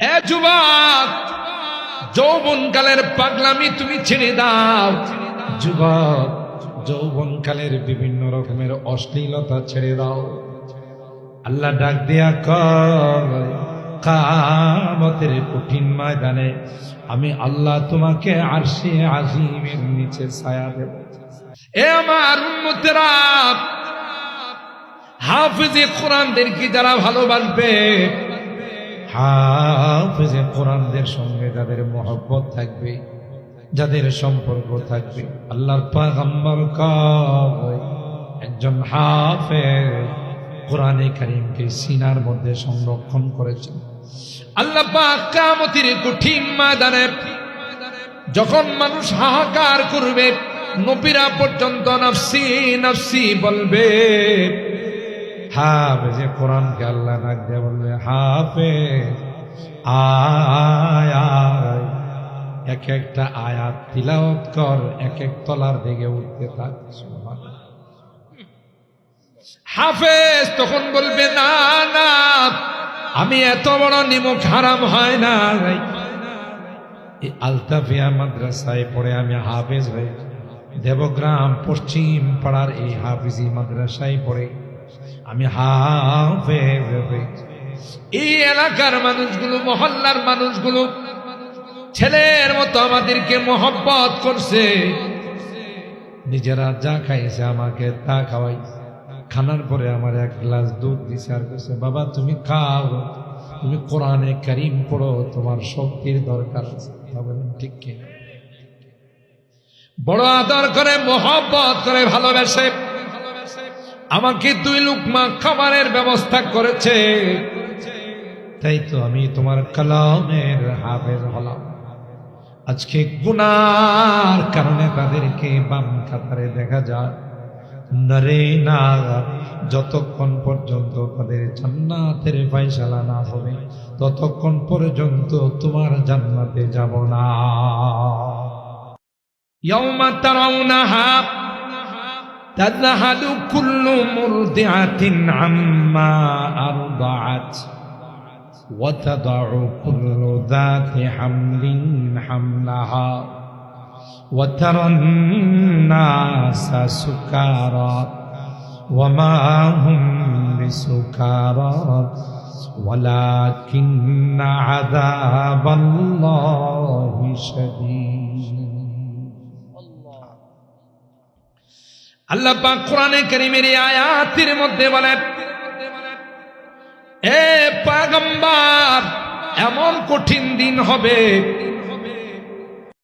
এ যুবক, যৌবনকালের পাগলামি তুমি ছেড়ে দাও। যুবক, যৌবনকালের বিভিন্ন রকমের অশ্লীলতা ছেড়ে দাও। আল্লাহ ডাক দিয়া কয়, কিয়ামতের কঠিন ময়দানে আমি আল্লাহ তোমাকে আরশে আজিমের নিচে ছায়া দেব। এ আমার উম্মতেরা, হাফেজে কোরআনদেরকে যারা ভালোবাসবে, হাফেজে কোরআনদের সঙ্গে যাদের মহব্বত থাকবে, যাদের সম্পর্ক থাকবে, আল্লাহর পয়গম্বর কয় একজন হাফেজ কোরআনে কারীমকে সিনার মধ্যে সংরক্ষণ করেছেন। আল্লাহ পাক কিয়ামতের কঠিন ময়দানে যখন মানুষ হাহাকার করবে, নবীরা পর্যন্ত নফসি নফসি বলবে, হাফেজে কোরআনকে আল্লাহ ডাক দিয়ে বলবে, হাফেজ আয় আয়, এক একটা আয়াত তিলাওয়াত কর, এক এক তলার দিকে উঠতে থাক। হাফেজ তখন বলবে, না না, আমি এত বড় নিমক হারাম হয় না, এই আলতাফিয়া মাদ্রাসায় পড়ে আমি হাফেজ হয়ে, দেবগ্রাম পশ্চিম পাড়ার এই হাফিজি মাদ্রাসায় পড়ে আমি হাফেজ হয়ে, এই এলাকার মানুষগুলো, মহল্লার মানুষগুলো ছেলের মতো আমাদেরকে মহব্বত করছে, নিজেরা যা খাইছে আমাকে তা খাওয়াইছে, খানার পরে আমার এক গ্লাস দুধ দিছে আর কইছে, বাবা তুমি খাও, তুমি কোরআনে কারীম পড়ো, তোমার শক্তির দরকার আছে। ঠিক কিনা? বড় আদর করে, মহব্বত করে, ভালোবাসে আমাকে 2 লুকমা খাবারের ব্যবস্থা করেছে, তাই তো আমি তোমার কালামের হাফেজ হলাম। আজকে গুনার কারণে তাদেরকে বাম কাতারে দেখা যায় নরে না, যতক্ষণ পর্যন্ত তাদের জান্নাতের ফয়সালা না হবে ততক্ষণ পর্যন্ত তোমার জান্নাতে যাব না। ইয়াউমা তারাউনাহা তাযহালু কুল্লু মুরদিআতিন আম্মা আরদাআত ওয়া তাদাউ কুল্লু যাতি হামলিন হামলাহা ওয়া তারান নাসা সুকারা ওয়া মা হুম বিসুকারা ওয়ালাকিন্না আযাবাল্লাহি শাদীদ। আল্লাহ পাক কোরআনে কারীমের এই আয়াতের মধ্যে বলেন, এ পয়গম্বর, এমন কঠিন দিন হবে